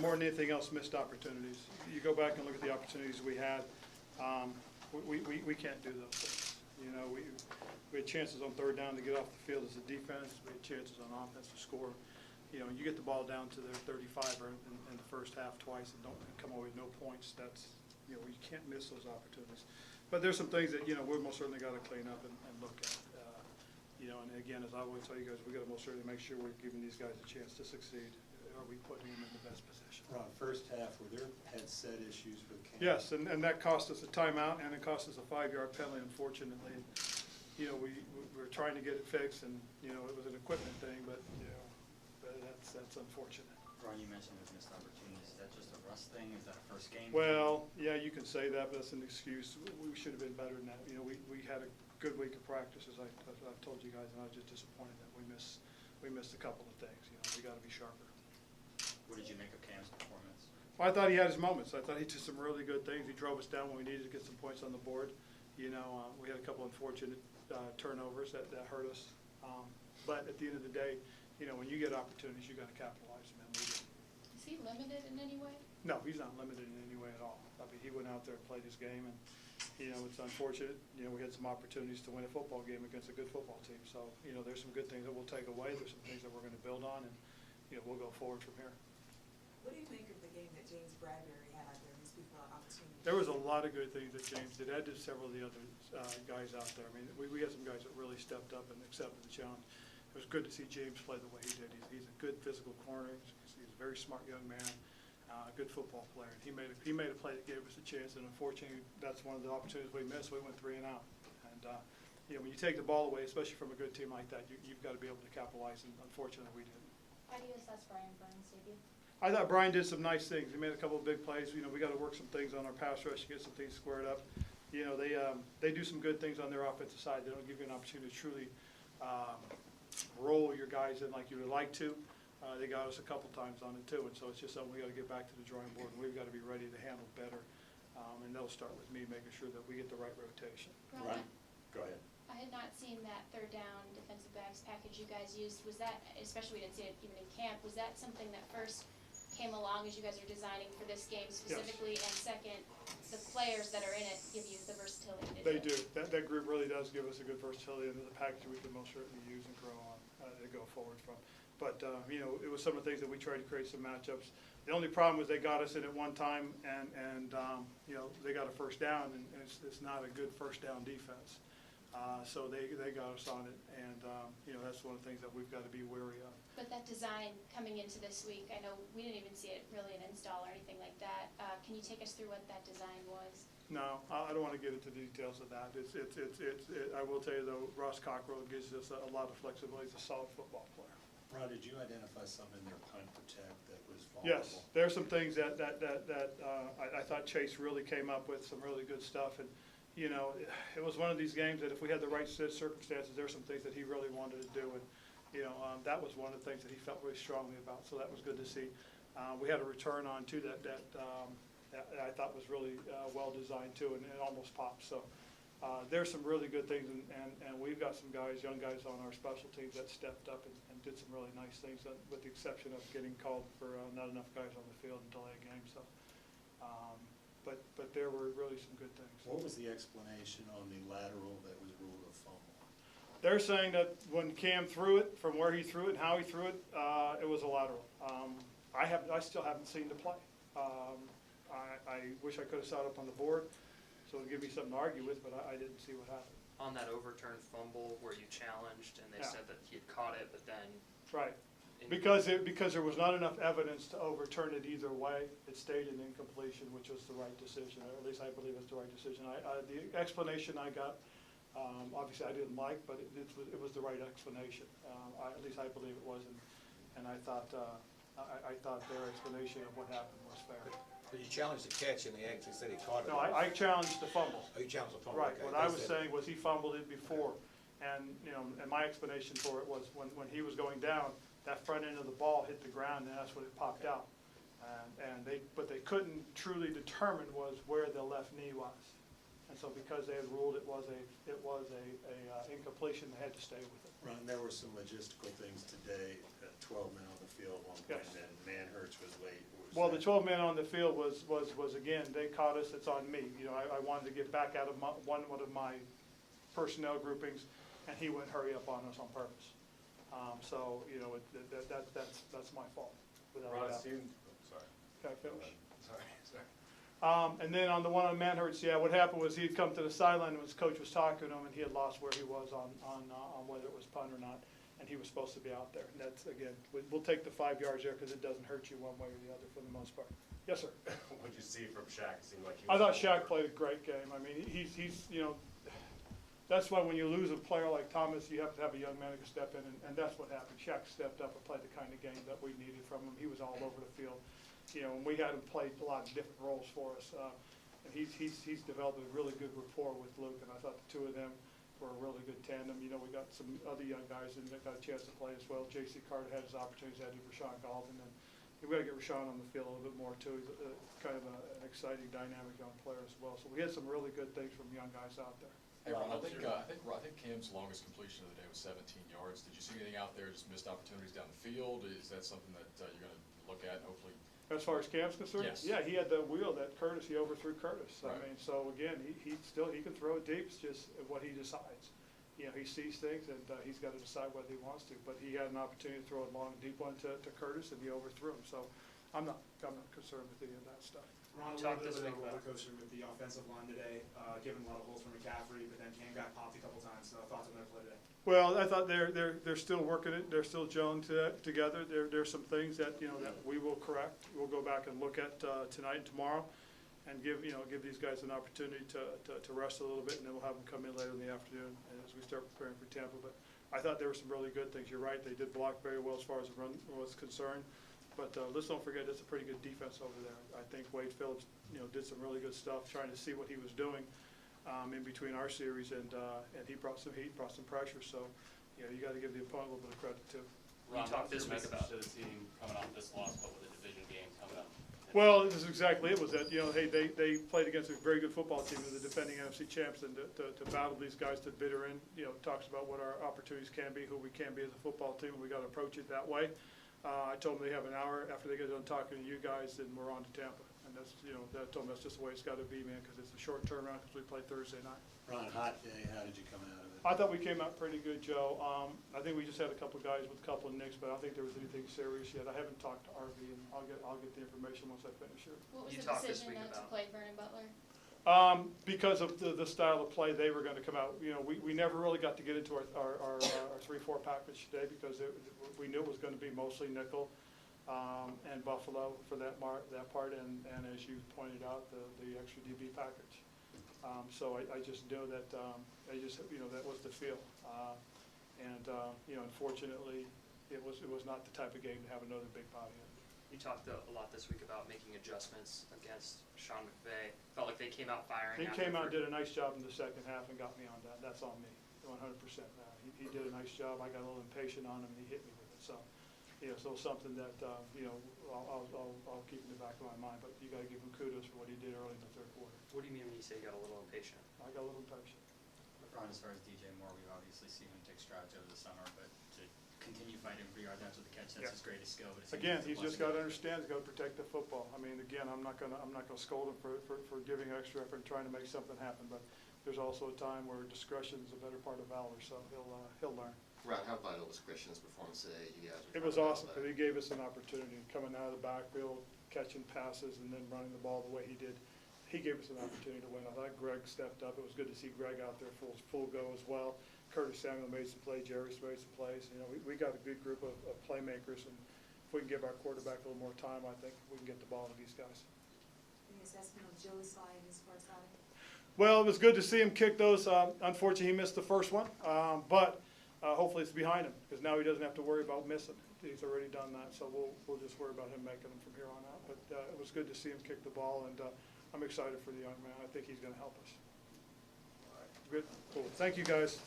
More than anything else, missed opportunities. You go back and look at the opportunities we had, we can't do those things. You know, we had chances on third down to get off the field as a defense. We had chances on offense to score. You know, you get the ball down to their 35 or in the first half twice and don't come away with no points. That's, you know, you can't miss those opportunities. But there's some things that, you know, we've most certainly got to clean up and look at. You know, and again, as I always tell you guys, we've got to most certainly make sure we're giving these guys a chance to succeed. Are we putting them in the best position? Ron, first half, were there headset issues with Cam? Yes, and that cost us a timeout, and it cost us a 5-yard penalty, unfortunately. You know, we were trying to get it fixed, and, you know, it was an equipment thing, but, you know, that's unfortunate. Ron, you mentioned those missed opportunities. Is that just a rust thing? Is that a first game? Well, yeah, you can say that, but that's an excuse. We should have been better than that. You know, we had a good week of practice, as I've told you guys, and I was just disappointed that we missed a couple of things. You know, we got to be sharper. What did you make of Cam's performance? Well, I thought he had his moments. I thought he did some really good things. He drove us down when we needed to get some points on the board. You know, we had a couple unfortunate turnovers that hurt us. But at the end of the day, you know, when you get opportunities, you got to capitalize them. And we did. Is he limited in any way? No, he's not limited in any way at all. I mean, he went out there and played his game, and you know, it's unfortunate. You know, we had some opportunities to win a football game against a good football team. So, you know, there's some good things that we'll take away. There's some things that we're going to build on, and you know, we'll go forward from here. What do you make of the game that James Bradbury had out there? He speaks about opportunity. There was a lot of good things that James did. I did several of the other guys out there. I mean, we had some guys that really stepped up and accepted the challenge. It was good to see James play the way he did. He's a good physical corner. He's a very smart young man, a good football player. And he made a play that gave us a chance, and unfortunately, that's one of the opportunities we missed. We went 3 and out. And you know, when you take the ball away, especially from a good team like that, you've got to be able to capitalize, and unfortunately, we didn't. How do you assess Brian Burns' debut? I thought Brian did some nice things. He made a couple of big plays. You know, we got to work some things on our pass rush to get some things squared up. You know, they do some good things on their offensive side. They don't give you an opportunity to truly roll your guys in like you would like to. They got us a couple times on it too, and so it's just something we got to get back to the drawing board, and we've got to be ready to handle better. And that'll start with me making sure that we get the right rotation. Ron, go ahead. I had not seen that third down defensive backs package you guys used. Was that, especially we didn't see it even in camp, was that something that first came along as you guys are designing for this game specifically? Yes. And second, the players that are in it give you the versatility to They do. That group really does give us a good versatility, and the package we can most certainly use and grow on to go forward from. But, you know, it was some of the things that we tried to create some matchups. The only problem was they got us in at one time, and you know, they got a first down, and it's not a good first down defense. So they got us on it, and you know, that's one of the things that we've got to be wary of. But that design coming into this week, I know we didn't even see it really in install or anything like that. Can you take us through what that design was? No, I don't want to get into the details of that. I will tell you though, Ross Cockrell gives us a lot of flexibility. He's a solid football player. Ron, did you identify something in their punt protect that was vulnerable? Yes, there's some things that I thought Chase really came up with, some really good stuff. And you know, it was one of these games that if we had the right circumstances, there's some things that he really wanted to do. And you know, that was one of the things that he felt really strongly about. So that was good to see. We had a return on too that I thought was really well designed too, and it almost popped. So there's some really good things, and we've got some guys, young guys on our special teams that stepped up and did some really nice things, with the exception of getting called for not enough guys on the field and delay a game. So, but there were really some good things. What was the explanation on the lateral that was ruled a fumble? They're saying that when Cam threw it, from where he threw it and how he threw it, it was a lateral. I still haven't seen the play. I wish I could have saw it up on the board, so it would give me something to argue with, but I didn't see what happened. On that overturned fumble where you challenged and they Yeah. said that he had caught it, but then... Right. Because there was not enough evidence to overturn it either way. It stayed an incompletion, which was the right decision, or at least I believe it's the right decision. The explanation I got, obviously I didn't like, but it was the right explanation. At least I believe it was, and I thought their explanation of what happened was fair. But you challenged the catch, and they actually said he caught it. No, I challenged the fumble. Oh, you challenged the fumble. Right. Okay. What I was saying was he fumbled it before, and you know, and my explanation for it was when he was going down, that front end of the ball hit the ground, and that's when it popped out. What they couldn't truly determine was where the left knee was, And so because they had ruled it was a incompletion, they had to stay with it. Ron, there were some logistical things today, 12 men on the field at one point, Yes. and Manhurts was late. Was Well, the that- 12 men on the field was again, they caught us, it's on me. You know, I wanted to get back out of one of my personnel groupings, and he went hurry up on us on purpose. So, you know, that's my fault, without a Ron, doubt. sorry. Can I finish? Sorry. And then on the one on Manhurts, yeah, what happened was he'd come to the sideline and his coach was talking to him, and he had lost where he was on whether it was punt or not, and he was supposed to be out there. And that's, again, we'll take the 5 yards there because it doesn't hurt you one way or the other for the most part. Yes, sir. What'd you see from Shaq? It seemed like he I was thought Shaq played a great game. I mean, he's you know, that's why when you lose a player like Thomas, you have to have a young man who can step in, and that's what happened. Shaq stepped up and played the kind of game that we needed from him. He was all over the field. You know, and we had him play a lot of different roles for us. And he's developed a really good rapport with Luke, and I thought the two of them were a really good tandem. You know, we got some other young guys in that got a chance to play as well. J.C. Carter had his opportunities, as did Rashawn Galvin, and we got to get Rashawn on the field a little bit more too. He's kind of an exciting, dynamic young player as well. So we had some really good things from young guys out there. Hey, Ron, I think Cam's longest completion of the day was 17 yards. Did you see anything out there, just missed opportunities down the field? Is that something that you're gonna look at and hopefully? As far as Cam's concerned? Yes. Yeah, he had the wheel that Curtis, he overthrew Curtis. I Right. mean, so again, he can throw it deep, it's just what he decides. You know, he sees things and he's got to decide whether he wants to, but he had an opportunity to throw a long, deep one to Curtis and he overthrew him. So I'm not concerned with any of that stuff. Ron, a Talk little this bit of week a roller about- coaster with the offensive line today, given a lot of holes from McCaffrey, but then Cam got popped a couple times. So thoughts on their play today? Well, I thought they're still working it. They're still gelling together. There's some things that, you know, that we will correct. We'll go back and look at tonight and tomorrow, and give these guys an opportunity to rest a little bit, and then we'll have them come in later in the afternoon as we start preparing for Tampa. But I thought there were some really good things. You're right. They did block very well as far as the run was concerned. But let's don't forget, it's a pretty good defense over there. I think Wade Phillips, did some really good stuff, trying to see what he was doing in between our series, and he brought some heat, brought some pressure. So, you got to give the opponent a little bit of credit too. You talked this week about. To the team coming off this loss, but with a division game coming up. Well, this is exactly it. Was that hey, they played against a very good football team, the defending NFC champs, and to battle these guys to the bitter end. Talks about what our opportunities can be, who we can be as a football team, and we got to approach it that way. I told them they have an hour after they get done talking to you guys, and we're on to Tampa. And that's, I told them that's just the way it's got to be, man, because it's a short turnaround because we play Thursday night. Ron, hot day, how did you come out of it? I thought we came out pretty good, Joe. I think we just had a couple of guys with a couple of nicks, but I don't think there was anything serious yet. I haven't talked to RV, and I'll get the information once I finish here. What was You the talked this decision week not to about- play Vernon Butler? Because of the style of play, they were going to come out. We never really got to get into our 3-4 package today because we knew it was going to be mostly nickel and Buffalo for that part, and as you pointed out, the extra DB package. So I just knew that that was the feel, and unfortunately, it was not the type of game to have another big body in. You talked a lot this week about making adjustments against Sean McVay. Felt like they came out firing. He after came out and the did a nice job in the second half and got me on that. That's on me, 100%. He did a nice job. I got a little impatient on him, and he hit me with it. So, so something that I'll keep in the back of my mind. But you got to give him kudos for what he did early in the third quarter. What do you mean when you say you got a little impatient? I got a little impatient. Ron, as far as DJ Moore, we've obviously seen him take strides over the summer, but to continue fighting for yards after the catch, that's Yeah. his greatest skill. But it seems Again, it's a he's just blessing. got to understand. He's got to protect the football. I mean, again, I'm not gonna scold him for giving extra effort and trying to make something happen. But there's also a time where discretion is a better part of valor. So he'll learn. Ron, how vital was Christian's performance today? You guys were It was talking about awesome that. because he gave us an opportunity coming out of the backfield, catching passes, and then running the ball the way he did. He gave us an opportunity to win. I thought Greg stepped up. It was good to see Greg out there full go as well. Curtis Samuel made some plays. Jerry's made some plays. We got a good group of playmakers, and if we can give our quarterback a little more time, I think we can get the ball to these guys. Any assessment of Joey Sly and his first outing? Well, it was good to see him kick those. Unfortunately, he missed the first one, but hopefully it's behind him because now he doesn't have to worry about missing. He's already done that, so we'll just worry about him making them from here on out. But it was good to see him kick the ball, and I'm excited for the young man. I think he's going to help us. Good, cool. Thank you, guys.